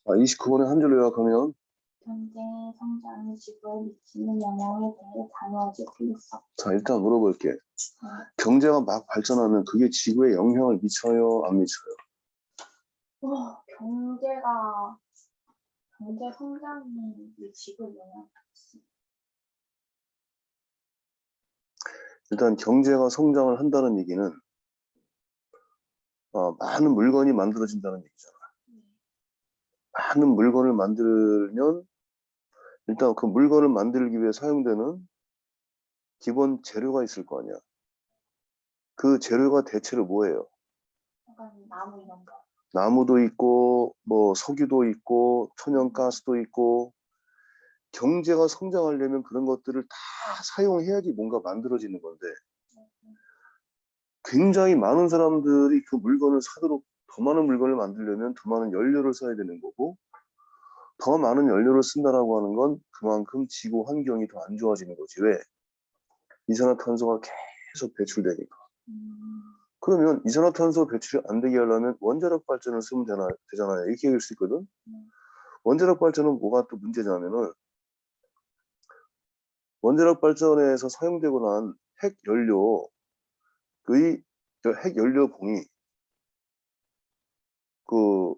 아, 29번에 한 줄로 요약하면 경제 성장이 지구에 미치는 영향에 대해 나누어질 필요성. 자, 일단 물어볼게. 경제가 막 발전하면 그게 지구에 영향을 미쳐요, 안 미쳐요? 경제 성장이 이 지구에 영향을 미치. 일단 경제가 성장을 한다는 얘기는 많은 물건이 만들어진다는 얘기잖아. 많은 물건을 만들면 일단 그 물건을 만들기 위해 사용되는 기본 재료가 있을 거 아니야. 그 재료가 대체로 뭐예요? 약간 나무 이런 거. 나무도 있고 뭐 석유도 있고 천연가스도 있고 경제가 성장하려면 그런 것들을 다 사용해야지 뭔가 만들어지는 건데 굉장히 많은 사람들이 그 물건을 사도록 더 많은 물건을 만들려면 더 많은 연료를 써야 되는 거고 더 많은 연료를 쓴다라고 하는 건 그만큼 지구 환경이 더 안 좋아지는 거지. 왜? 이산화탄소가 계속 배출되니까. 그러면 이산화탄소 배출이 안 되게 하려면 원자력 발전을 쓰면 되잖아요. 이렇게 얘기할 수 있거든. 원자력 발전은 뭐가 또 문제냐면은 원자력 발전에서 사용되고 난 핵연료봉이 그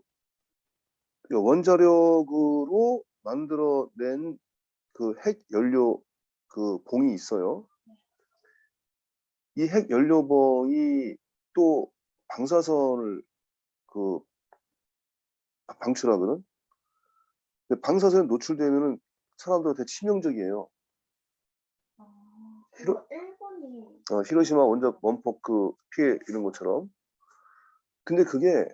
원자력으로 만들어낸 그 핵연료 그 봉이 있어요. 이 핵연료봉이 또 방사선을 그 방출하거든. 근데 방사선에 노출되면은 사람들한테 치명적이에요. 일본이 히로시마 원폭 그 피해 이런 것처럼. 근데 그게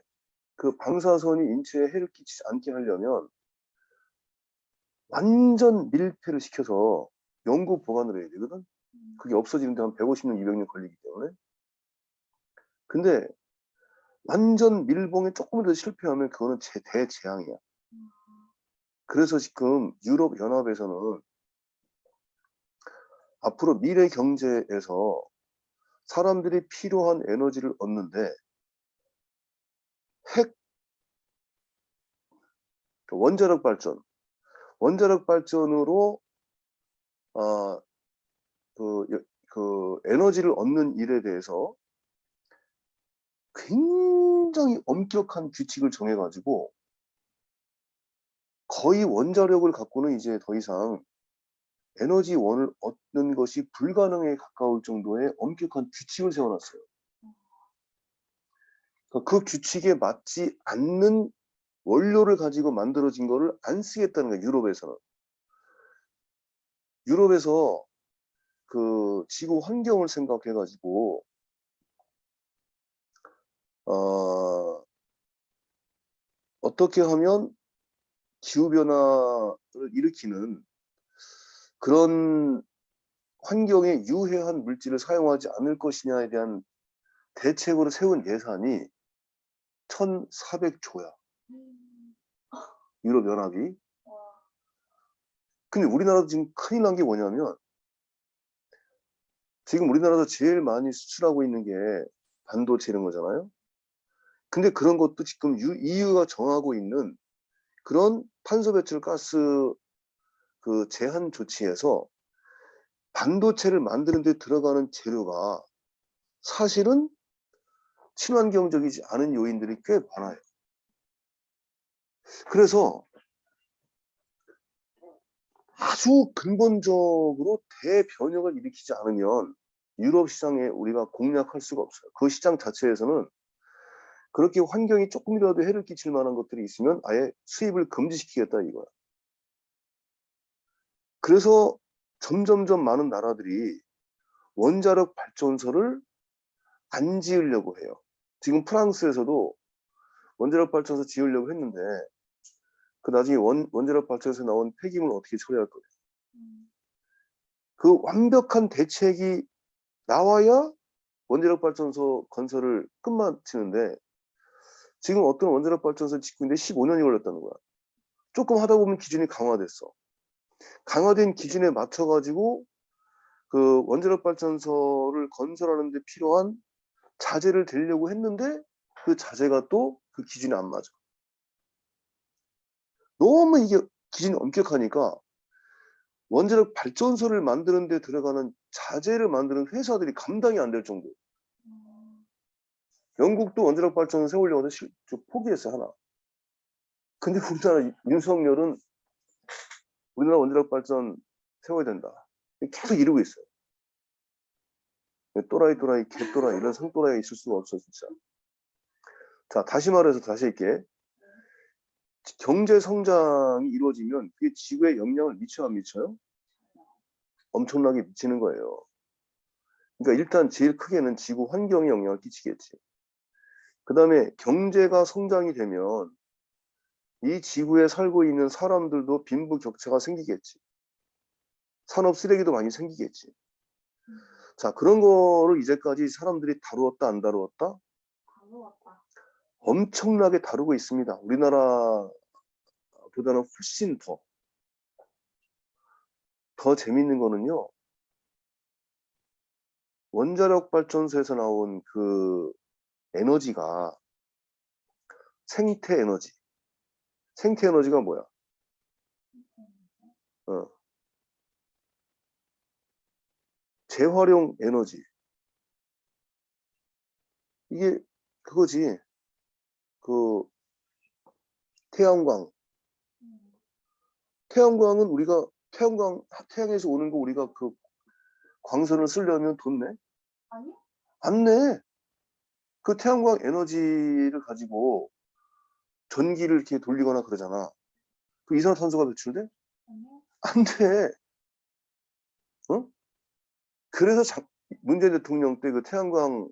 그 방사선이 인체에 해를 끼치지 않게 하려면 완전 밀폐를 시켜서 영구 보관을 해야 되거든. 그게 없어지는데 한 150년, 200년 걸리기 때문에. 근데 완전 밀봉에 조금이라도 실패하면 그거는 대재앙이야. 그래서 지금 유럽 연합에서는 앞으로 미래 경제에서 사람들이 필요한 에너지를 얻는데 핵 원자력 발전으로 그, 그 에너지를 얻는 일에 대해서 굉장히 엄격한 규칙을 정해가지고 거의 원자력을 갖고는 이제 더 이상 에너지원을 얻는 것이 불가능에 가까울 정도의 엄격한 규칙을 세워놨어요. 그러니까 그 규칙에 맞지 않는 원료를 가지고 만들어진 거를 안 쓰겠다는 거예요. 유럽에서 그 지구 환경을 생각해가지고 어떻게 하면 기후변화를 일으키는 그런 환경에 유해한 물질을 사용하지 않을 것이냐에 대한 대책으로 세운 예산이 1,400조야. 유럽연합이. 근데 우리나라도 지금 큰일 난 게 뭐냐면 지금 우리나라에서 제일 많이 수출하고 있는 게 반도체 이런 거잖아요. 근데 그런 것도 지금 EU가 정하고 있는 그런 탄소 배출 가스 그 제한 조치에서 반도체를 만드는 데 들어가는 재료가 사실은 친환경적이지 않은 요인들이 꽤 많아요. 그래서 아주 근본적으로 대변혁을 일으키지 않으면 유럽 시장에 우리가 공략할 수가 없어요. 그 시장 자체에서는 그렇게 환경이 조금이라도 해를 끼칠 만한 것들이 있으면 아예 수입을 금지시키겠다 이거야. 그래서 점점점 많은 나라들이 원자력 발전소를 안 지으려고 해요. 지금 프랑스에서도 원자력 발전소 지으려고 했는데 그 나중에 원자력 발전소에서 나온 폐기물 어떻게 처리할 거예요. 그 완벽한 대책이 나와야 원자력 발전소 건설을 끝마치는데 지금 어떤 원자력 발전소 짓고 있는데 15년이 걸렸다는 거야. 조금 하다 보면 기준이 강화됐어. 강화된 기준에 맞춰가지고 그 원자력 발전소를 건설하는 데 필요한 자재를 대려고 했는데 그 자재가 또 그 기준에 안 맞아. 너무 이게 기준이 엄격하니까 원자력 발전소를 만드는 데 들어가는 자재를 만드는 회사들이 감당이 안 될 정도. 영국도 원자력 발전소 세우려고 해서 포기했어요, 하나. 근데 우리나라 윤석열은 우리나라 원자력 발전 세워야 된다. 계속 이러고 있어요. 또라이, 개또라이, 이런 성또라이가 있을 수가 없어, 진짜. 자, 다시 말해서 다시 할게. 경제 성장이 이루어지면 그게 지구에 영향을 미쳐요, 안 미쳐요? 엄청나게 미치는 거예요. 그러니까 일단 제일 크게는 지구 환경에 영향을 끼치겠지. 그 다음에 경제가 성장이 되면 이 지구에 살고 있는 사람들도 빈부격차가 생기겠지. 산업 쓰레기도 많이 생기겠지. 자, 그런 거를 이제까지 사람들이 다루었다, 안 다루었다? 다루었다. 엄청나게 다루고 있습니다. 우리나라보다는 훨씬 더 재밌는 거는요. 원자력 발전소에서 나온 그 에너지가 생태 에너지. 생태 에너지가 뭐야? 재활용 에너지. 이게 그거지. 그 태양광. 태양광은 우리가 태양에서 오는 거 우리가 그 광선을 쓰려면 돈 내? 아니? 안 내. 그 태양광 에너지를 가지고 전기를 이렇게 돌리거나 그러잖아. 그 이산화탄소가 배출돼? 아니? 안 돼. 어? 그래서 문재인 대통령 때 그 태양광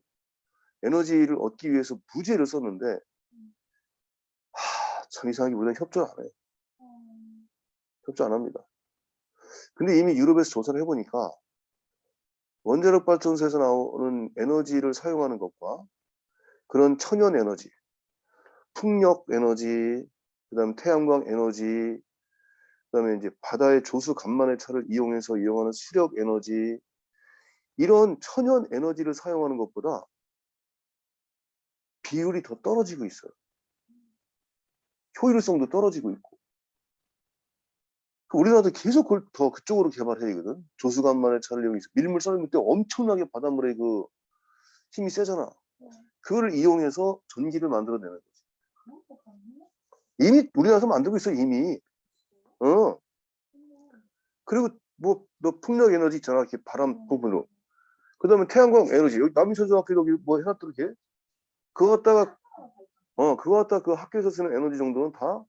에너지를 얻기 위해서 부재를 썼는데, 참 이상하게 우리는 협조 안 해. 협조 안 합니다. 근데 이미 유럽에서 조사를 해보니까 원자력 발전소에서 나오는 에너지를 사용하는 것과 그런 천연 에너지, 풍력 에너지, 그다음 태양광 에너지, 그다음에 이제 바다의 조수 간만의 차를 이용해서 이용하는 수력 에너지, 이런 천연 에너지를 사용하는 것보다 비율이 더 떨어지고 있어요. 효율성도 떨어지고 있고. 우리나라도 계속 그걸 더 그쪽으로 개발해야 되거든. 조수 간만의 차를 이용해서 밀물 썰는 때 엄청나게 바닷물에 그 힘이 세잖아. 그거를 이용해서 전기를 만들어내는 거지. 이미 우리나라에서 만들고 있어, 이미. 그리고 뭐 풍력 에너지 있잖아, 이렇게 바람 부분으로. 그 다음에 태양광 에너지. 여기 남인천중학교 여기 뭐 해놨더라, 이렇게. 그거 갖다가 그 학교에서 쓰는 에너지 정도는 다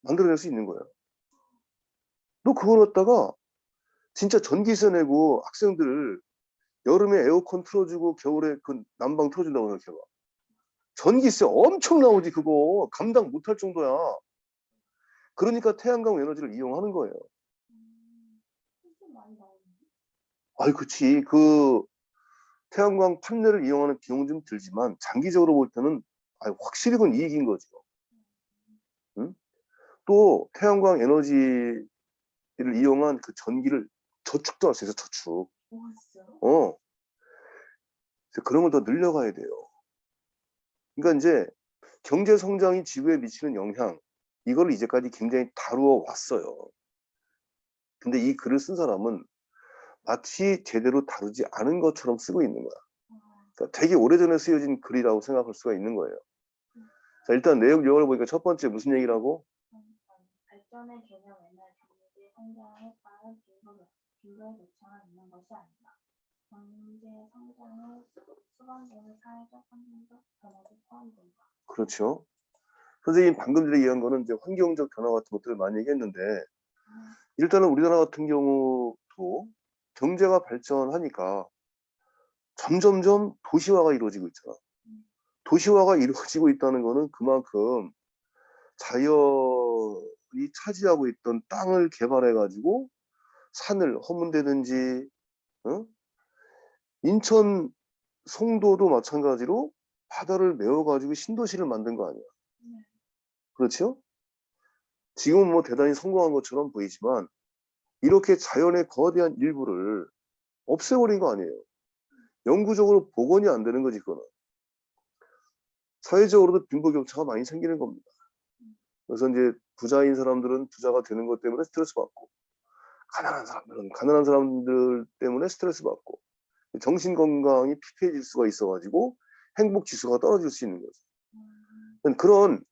만들어낼 수 있는 거야. 너 그걸 갖다가 진짜 전기세 내고 학생들 여름에 에어컨 틀어주고 겨울에 그 난방 틀어준다고 생각해봐. 전기세 엄청 나오지, 그거. 감당 못할 정도야. 그러니까 태양광 에너지를 이용하는 거예요. 아이, 그치. 그 태양광 판넬을 이용하는 비용은 좀 들지만 장기적으로 볼 때는 확실히 그건 이익인 거죠. 응? 또 태양광 에너지를 이용한 그 전기를 저축도 할 수 있어, 저축. 그래서 그런 걸 더 늘려가야 돼요. 그러니까 이제 경제 성장이 지구에 미치는 영향, 이걸 이제까지 굉장히 다루어 왔어요. 근데 이 글을 쓴 사람은 마치 제대로 다루지 않은 것처럼 쓰고 있는 거야. 그러니까 되게 오래전에 쓰여진 글이라고 생각할 수가 있는 거예요. 자, 일단 내용 요약을 보니까 첫 번째 무슨 얘기라고? 발전의 개념에는 경제 성장에 따른 빈도의 격차가 있는 것이 아니다. 경제 성장의 수반되는 사회적 환경적 변화도 포함된다. 그렇죠. 선생님 방금 전에 얘기한 거는 이제 환경적 변화 같은 것들을 많이 얘기했는데, 일단은 우리나라 같은 경우도 경제가 발전하니까 점점점 도시화가 이루어지고 있잖아. 도시화가 이루어지고 있다는 거는 그만큼 자연이 차지하고 있던 땅을 개발해가지고 산을 허문대든지, 어? 인천 송도도 마찬가지로 바다를 메워가지고 신도시를 만든 거 아니야. 그렇죠? 지금은 뭐 대단히 성공한 것처럼 보이지만 이렇게 자연의 거대한 일부를 없애버린 거 아니에요. 영구적으로 복원이 안 되는 거지, 그거는. 사회적으로도 빈부격차가 많이 생기는 겁니다. 그래서 이제 부자인 사람들은 부자가 되는 것 때문에 스트레스 받고, 가난한 사람들은 가난한 사람들 때문에 스트레스 받고, 정신 건강이 피폐해질 수가 있어가지고 행복 지수가 떨어질 수 있는 거죠. 그런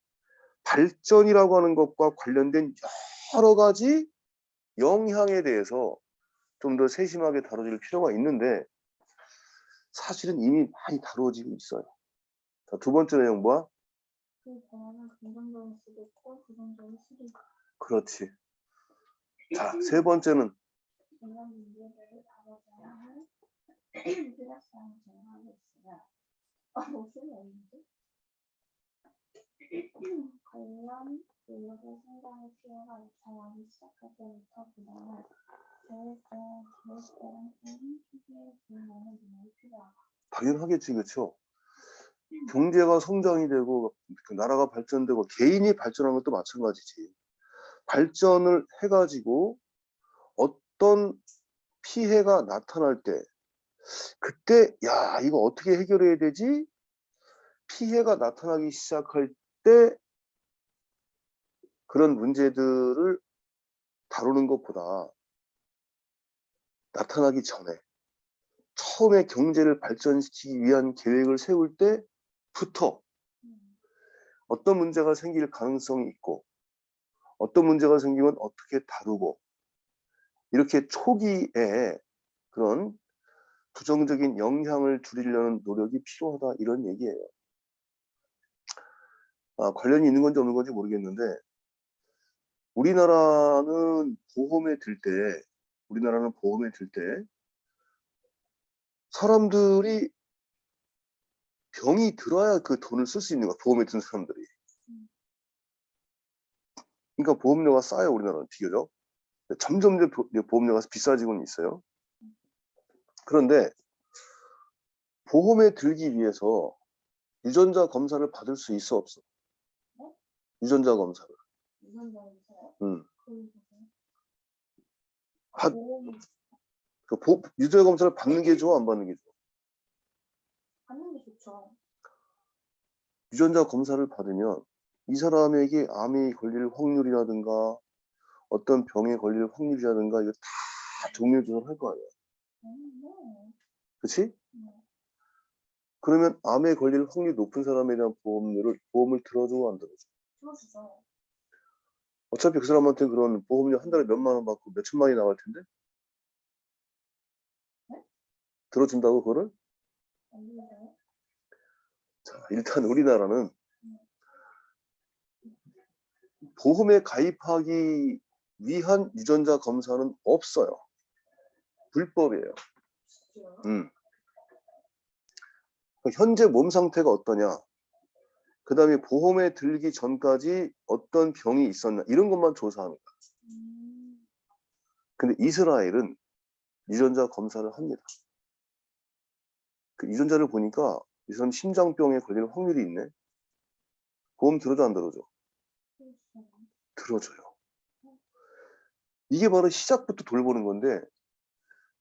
발전이라고 하는 것과 관련된 여러 가지 영향에 대해서 좀 더 세심하게 다뤄질 필요가 있는데 사실은 이미 많이 다루어지고 있어요. 자, 두 번째 내용 뭐야? 그 변화는 긍정적일 수도 있고 부정적일 수도 있고 그렇지. 자, 세 번째는 이런 문제들을 다뤄져야 할 필요성이 정하고 있으며 무슨 내용이지? 관련 인력의 성장의 필요가 나타나기 시작할 때부터보다는 계획대로 시기에 진행하는 능력이 필요하다. 당연하겠지, 그렇죠? 경제가 성장이 되고 그 나라가 발전되고 개인이 발전하는 것도 마찬가지지. 발전을 해가지고 어떤 피해가 나타날 때 그때 야 이거 어떻게 해결해야 되지? 피해가 나타나기 시작할 때 그런 문제들을 다루는 것보다 나타나기 전에 처음에 경제를 발전시키기 위한 계획을 세울 때부터 어떤 문제가 생길 가능성이 있고 어떤 문제가 생기면 어떻게 다루고 이렇게 초기에 그런 부정적인 영향을 줄이려는 노력이 필요하다 이런 얘기예요. 관련이 있는 건지 없는 건지 모르겠는데 우리나라는 보험에 들 때 사람들이 병이 들어야 그 돈을 쓸 수 있는 거야. 보험에 든 사람들이. 그러니까 보험료가 싸요. 우리나라는 비교적. 점점 보험료가 비싸지고는 있어요. 그런데 보험에 들기 위해서 유전자 검사를 받을 수 있어 없어? 네? 유전자 검사를. 유전자 검사요? 응. 받... 유전자 검사를 받는 게 좋아, 안 받는 게 좋아? 받는 게 좋죠. 유전자 검사를 받으면 이 사람에게 암이 걸릴 확률이라든가 어떤 병에 걸릴 확률이라든가 이거 다 정밀 조사할 거 아니야. 네. 그렇지? 네. 그러면 암에 걸릴 확률이 높은 사람에 대한 보험을 들어줘, 안 들어줘? 들어주죠. 어차피 그 사람한테 그런 보험료 한 달에 몇만 원 받고 몇 천만이 나갈 텐데? 네? 들어준다고 그거를? 안 들어줘요? 자, 일단 우리나라는 보험에 가입하기 위한 유전자 검사는 없어요. 불법이에요. 현재 몸 상태가 어떠냐? 그 다음에 보험에 들기 전까지 어떤 병이 있었나? 이런 것만 조사하는 거야. 근데 이스라엘은 유전자 검사를 합니다. 그 유전자를 보니까 이 사람 심장병에 걸릴 확률이 있네. 보험 들어줘, 안 들어줘? 들어줘요. 이게 바로 시작부터 돌보는 건데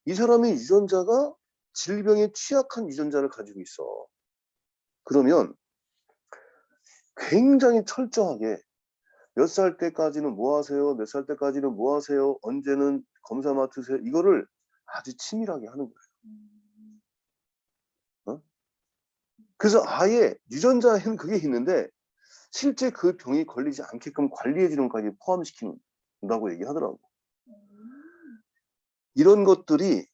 이 사람의 유전자가 질병에 취약한 유전자를 가지고 있어. 그러면 굉장히 철저하게 몇 살 때까지는 뭐 하세요? 몇 살 때까지는 뭐 하세요? 언제는 검사 맡으세요? 이거를 아주 치밀하게 하는 거예요. 어? 그래서 아예 유전자에는 그게 있는데 실제 그 병이 걸리지 않게끔 관리해 주는 것까지 포함시킨다고 얘기하더라고. 이런 것들이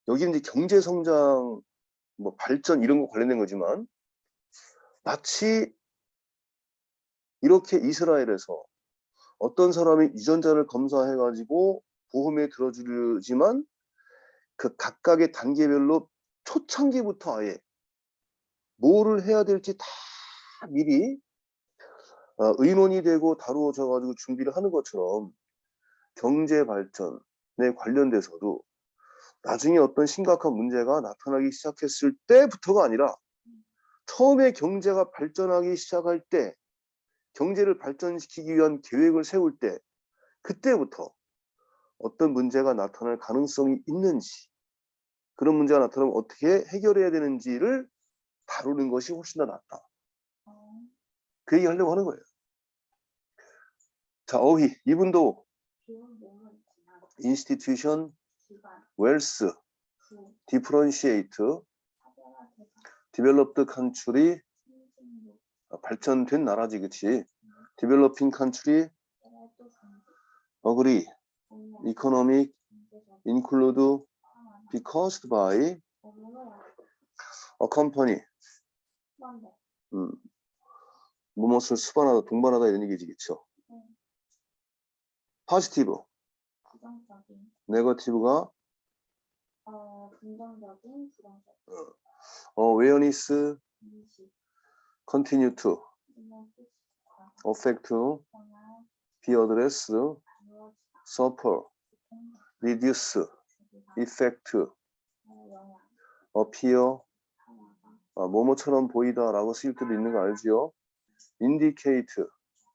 여기 이제 경제 성장, 뭐 발전 이런 거 관련된 거지만 마치 이렇게 이스라엘에서 어떤 사람이 유전자를 검사해가지고 보험에 들어주지만 그 각각의 단계별로 초창기부터 아예 뭐를 해야 될지 다 미리 의논이 되고 다루어져가지고 준비를 하는 것처럼 경제 발전에 관련돼서도 나중에 어떤 심각한 문제가 나타나기 시작했을 때부터가 아니라 처음에 경제가 발전하기 시작할 때 경제를 발전시키기 위한 계획을 세울 때 그때부터 어떤 문제가 나타날 가능성이 있는지 그런 문제가 나타나면 어떻게 해결해야 되는지를 다루는 것이 훨씬 더 낫다. 그 얘기 하려고 하는 거예요. 자, 어휘. 이분도 비용 뭐뭐 있지만 institution, 기관, wealth, 부, differentiate, 차별화 대상, developed country, 신진국, 발전된 나라지, 그치? developing country, 개발도 강국, agree, 공약, economic, 경제적, include, 상황, be caused by 어려워야 a company. 수반대, 무엇을 수반하다, 동반하다 이런 얘기지, 그쵸? positive, 부정적인, negative가 긍정적인, 부정적인, awareness, 인식, continue to, 신경 쓰지, 과, affect, 생활, be addressed, 이루어지다, suffer, 생각, reduce, 주기가, effect, 영향, appear, 하나가, 뭐뭐처럼 보이다라고 쓰일 때도 있는 거 알지요? indicate,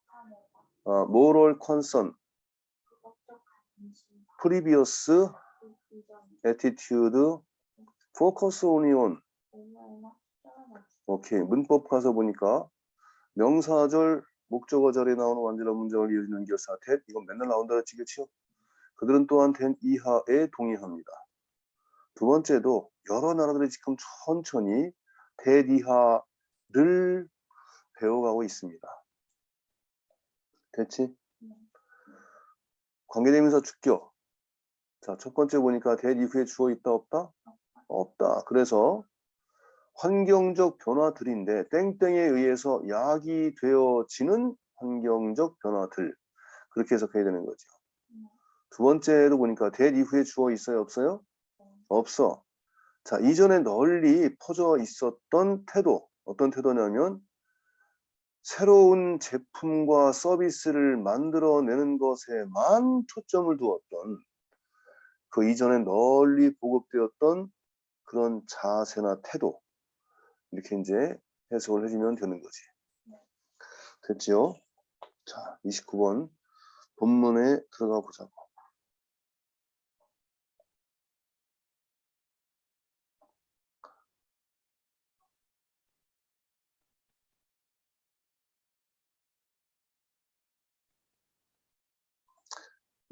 하나가, moral concern, 도덕적 관심, previous 이전, attitude, focus only on. 의무나 특정한 오케이. 문법 가서 보니까 명사절, 목적어절에 나오는 완전한 문장을 이어주는 연결사 that 이건 맨날 나온다 그랬지, 그치요? 그들은 또한 that 이하에 동의합니다. 두 번째도 여러 나라들이 지금 천천히 that 이하를 배워가고 있습니다. 됐지? 관계대명사 주격. 자, 첫 번째 보니까 that 이후에 주어 있다 없다? 없다. 그래서 환경적 변화들인데 땡땡에 의해서 야기되어지는 환경적 변화들. 그렇게 해석해야 되는 거죠. 두 번째로 보니까 that 이후에 주어 있어요 없어요? 없어. 자, 이전에 널리 퍼져 있었던 태도. 어떤 태도냐면 새로운 제품과 서비스를 만들어내는 것에만 초점을 두었던 그 이전에 널리 보급되었던 그런 자세나 태도. 이렇게 이제 해석을 해주면 되는 거지. 됐지요? 자, 29번 본문에 들어가 보자고.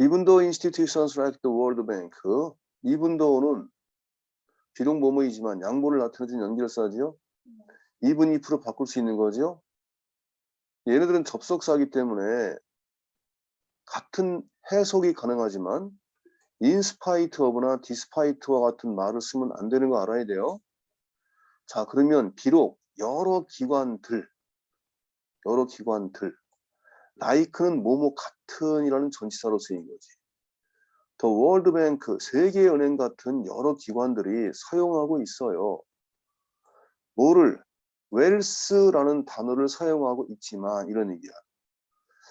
Even though institutions like the World Bank, even though는 비록 뭐뭐이지만 양보를 나타내준 연결사지요. even if로 바꿀 수 있는 거지요. 얘네들은 접속사이기 때문에 같은 해석이 가능하지만 in spite of나 despite와 같은 말을 쓰면 안 되는 거 알아야 돼요. 자, 그러면 비록 여러 기관들 like는 뭐뭐 같은이라는 전치사로 쓰인 거지. The World Bank, 세계은행 같은 여러 기관들이 사용하고 있어요. 뭐를? wealth라는 단어를 사용하고 있지만 이런 얘기야.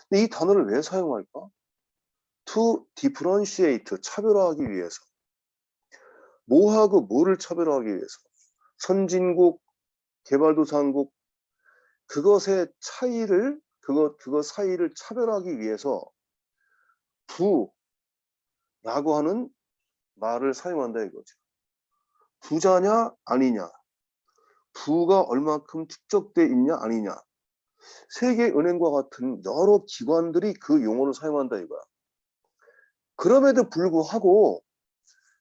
근데 이 단어를 왜 사용할까? To differentiate, 차별화하기 위해서. 뭐하고 뭐를 차별화하기 위해서. 선진국, 개발도상국, 그것의 차이를, 그것 사이를 차별하기 위해서 부라고 하는 말을 사용한다 이거죠. 부자냐 아니냐, 부가 얼마큼 축적돼 있냐 아니냐, 세계은행과 같은 여러 기관들이 그 용어를 사용한다 이거야. 그럼에도 불구하고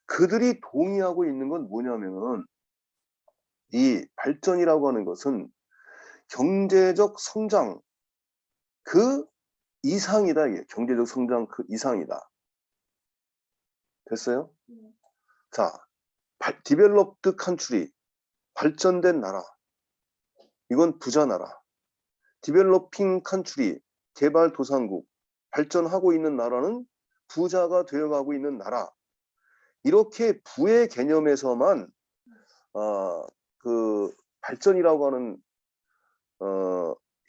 그들이 동의하고 있는 건 뭐냐면은 이 발전이라고 하는 것은 경제적 성장 그 이상이다. 이게 경제적 성장 그 이상이다. 됐어요? 자, developed country, 발전된 나라. 이건 부자 나라. developing country, 개발도상국, 발전하고 있는 나라는 부자가 되어가고 있는 나라. 이렇게 부의 개념에서만 그 발전이라고 하는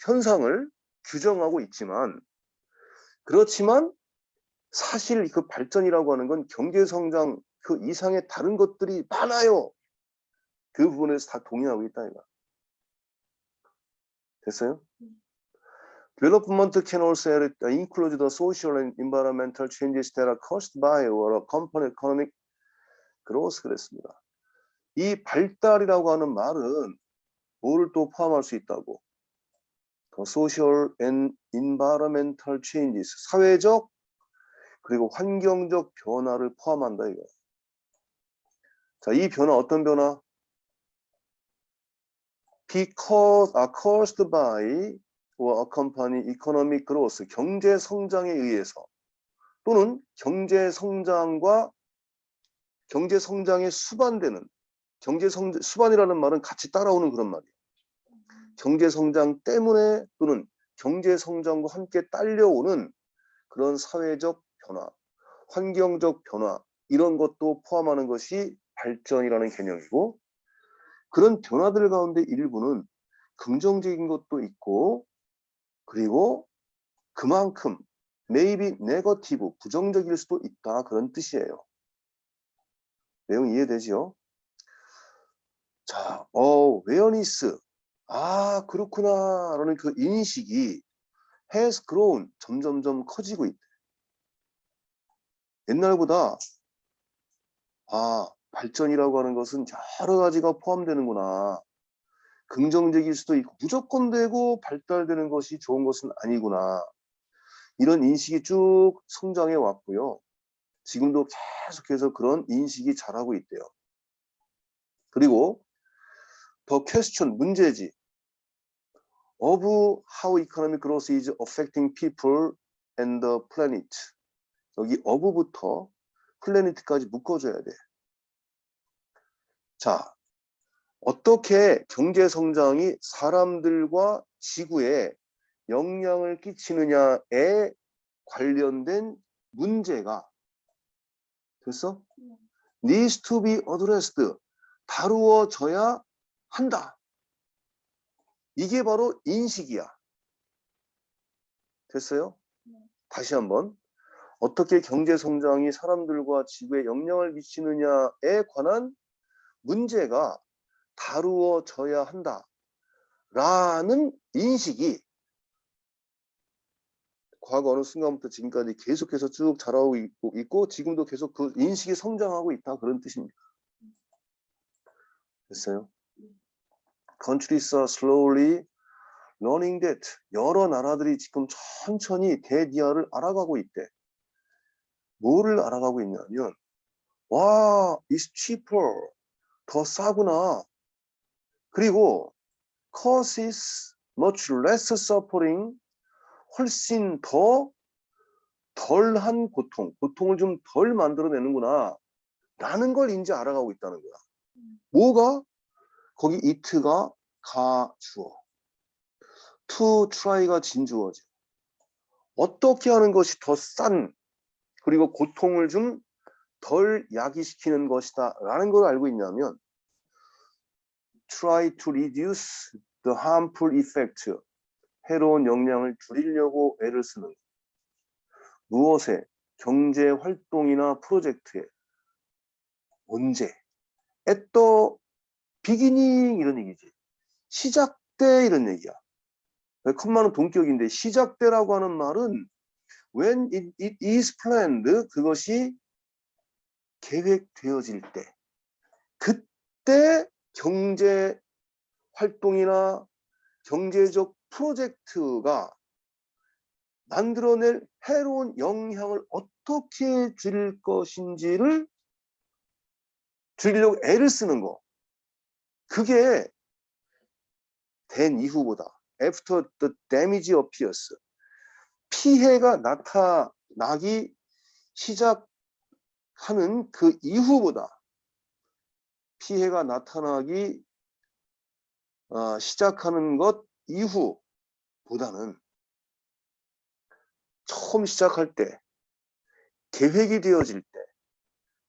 현상을 규정하고 있지만, 그렇지만 사실 그 발전이라고 하는 건 경제성장 그 이상의 다른 것들이 많아요. 그 부분에서 다 동의하고 있다 이거. 됐어요? Development can also include the social and environmental changes that are caused by or accompany economic growth 그랬습니다. 이 발달이라고 하는 말은 뭐를 또 포함할 수 있다고? social and environmental changes, 사회적 그리고 환경적 변화를 포함한다 이거. 자, 이 변화 어떤 변화? caused by or accompany economic growth, 경제 성장에 의해서 또는 경제 성장과 경제 성장에 수반되는 수반이라는 말은 같이 따라오는 그런 말이에요. 경제 성장 때문에 또는 경제 성장과 함께 딸려오는 그런 사회적 변화, 환경적 변화 이런 것도 포함하는 것이 발전이라는 개념이고 그런 변화들 가운데 일부는 긍정적인 것도 있고 그리고 그만큼 maybe negative, 부정적일 수도 있다 그런 뜻이에요. 내용 이해되지요? 자, awareness. 아, 그렇구나. 라는 그 인식이 has grown. 점점점 커지고 있대. 옛날보다, 아, 발전이라고 하는 것은 여러 가지가 포함되는구나. 긍정적일 수도 있고, 무조건 되고 발달되는 것이 좋은 것은 아니구나. 이런 인식이 쭉 성장해 왔고요. 지금도 계속해서 그런 인식이 자라고 있대요. 그리고 더 퀘스천, 문제지. of how economic growth is affecting people and the planet. 여기 of부터 planet까지 묶어줘야 돼. 자, 어떻게 경제 성장이 사람들과 지구에 영향을 끼치느냐에 관련된 문제가 됐어? needs to be addressed. 다루어져야 한다. 이게 바로 인식이야. 됐어요? 다시 한번. 어떻게 경제 성장이 사람들과 지구에 영향을 미치느냐에 관한 문제가 다루어져야 한다라는 인식이 과거 어느 순간부터 지금까지 계속해서 쭉 자라오고 있고 지금도 계속 그 인식이 성장하고 있다 그런 뜻입니다. 됐어요? Countries are slowly learning that. 여러 나라들이 지금 천천히 대디아를 알아가고 있대. 뭐를 알아가고 있냐면 와, it's cheaper. 더 싸구나. 그리고 causes much less suffering. 훨씬 더 덜한 고통을 좀 덜 만들어내는구나. 라는 걸 이제 알아가고 있다는 거야. 뭐가? 거기 it가 가주어. to try가 진주어지. 어떻게 하는 것이 더 싼, 그리고 고통을 좀 덜 야기시키는 것이다. 라는 걸 알고 있냐면 try to reduce the harmful effect. 해로운 영향을 줄이려고 애를 쓰는 무엇에? 경제 활동이나 프로젝트에. 언제? at the beginning 이런 얘기지. 시작 때 이런 얘기야. 컴마는 동격인데 시작 때라고 하는 말은 when it is planned, 그것이 계획되어질 때. 그때 경제 활동이나 경제적 프로젝트가 만들어낼 해로운 영향을 어떻게 줄일 것인지를 줄이려고 애를 쓰는 거. 그게 된 이후보다 after the damage appears. 피해가 나타나기 시작하는 그 이후보다 피해가 나타나기 시작하는 것 이후보다는 처음 시작할 때 계획이 되어질 때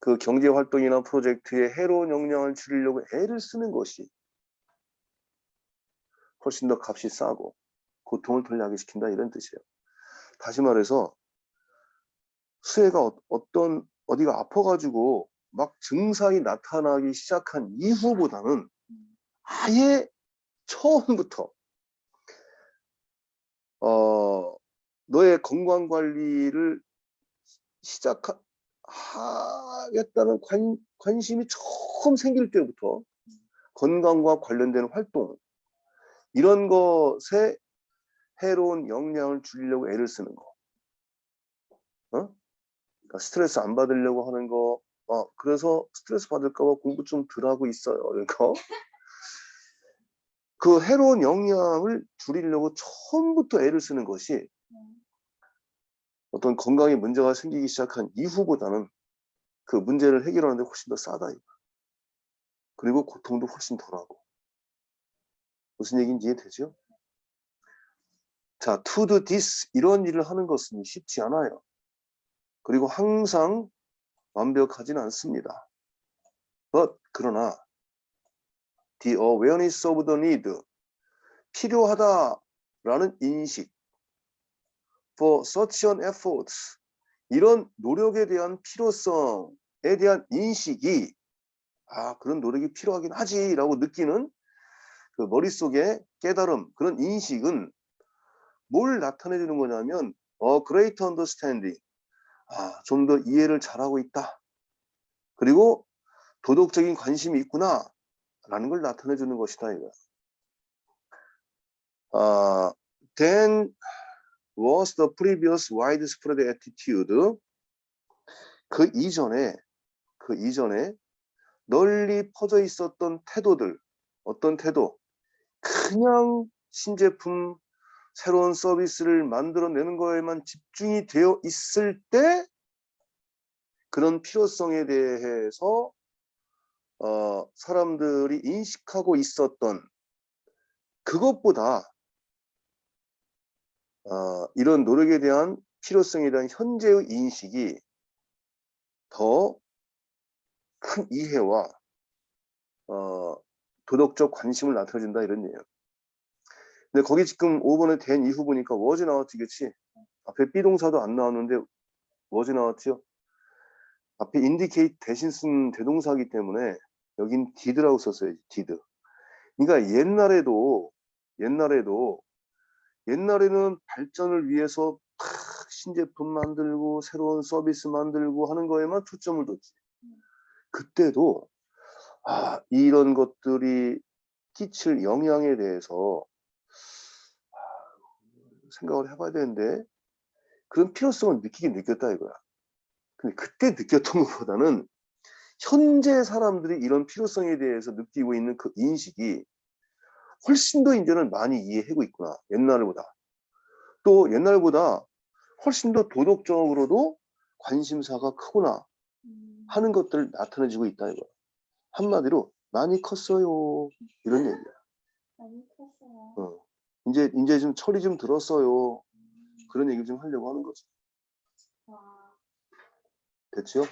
그 경제활동이나 프로젝트에 해로운 영향을 줄이려고 애를 쓰는 것이 훨씬 더 값이 싸고 고통을 덜 야기시킨다 이런 뜻이에요. 다시 말해서 수혜가 어디가 아파가지고 막 증상이 나타나기 시작한 이후보다는 아예 처음부터 너의 건강관리를 시작하겠다는 관심이 처음 생길 때부터 건강과 관련된 활동 이런 것에 해로운 영향을 줄이려고 애를 쓰는 거. 그러니까 스트레스 안 받으려고 하는 거. 그래서 스트레스 받을까 봐 공부 좀 덜 하고 있어요. 그러니까 그 해로운 영향을 줄이려고 처음부터 애를 쓰는 것이 어떤 건강에 문제가 생기기 시작한 이후보다는 그 문제를 해결하는데 훨씬 더 싸다. 이거. 그리고 고통도 훨씬 덜하고. 무슨 얘기인지 이해되죠? 자, to do this, 이런 일을 하는 것은 쉽지 않아요. 그리고 항상 완벽하지는 않습니다. 그러나 the awareness of the need, 필요하다라는 인식, for such an effort, 이런 노력에 대한 필요성에 대한 인식이 그런 노력이 필요하긴 하지라고 느끼는 그 머릿속에 깨달음, 그런 인식은 뭘 나타내주는 거냐면 great understanding, 좀 더 이해를 잘하고 있다. 그리고 도덕적인 관심이 있구나 라는 걸 나타내주는 것이다. 이거. Then was the previous widespread attitude, 그 이전에 널리 퍼져 있었던 태도들, 어떤 태도? 그냥 신제품, 새로운 서비스를 만들어내는 거에만 집중이 되어 있을 때 그런 필요성에 대해서 사람들이 인식하고 있었던 그것보다 이런 노력에 대한 필요성에 대한 현재의 인식이 더 큰 이해와 도덕적 관심을 나타내준다 이런 얘기예요. 근데 거기 지금 5번에 된 이후 보니까 was이 나왔지, 그치? 앞에 비동사도 안 나왔는데 was이 나왔죠? 앞에 indicate 대신 쓴 대동사이기 때문에 여긴 did라고 썼어요. did. 그러니까 옛날에는 발전을 위해서 신제품 만들고 새로운 서비스 만들고 하는 거에만 초점을 뒀지. 그때도 이런 것들이 끼칠 영향에 대해서 생각을 해봐야 되는데 그런 필요성을 느끼긴 느꼈다 이거야. 근데 그때 느꼈던 것보다는 현재 사람들이 이런 필요성에 대해서 느끼고 있는 그 인식이 훨씬 더 이제는 많이 이해하고 있구나. 옛날보다. 또 옛날보다 훨씬 더 도덕적으로도 관심사가 크구나 하는 것들을 나타내주고 있다 이거야. 한마디로 많이 컸어요. 이런 얘기야. 많이 컸어요. 이제 좀 철이 좀 들었어요. 그런 얘기 좀 하려고 하는 거지. 와. 됐죠?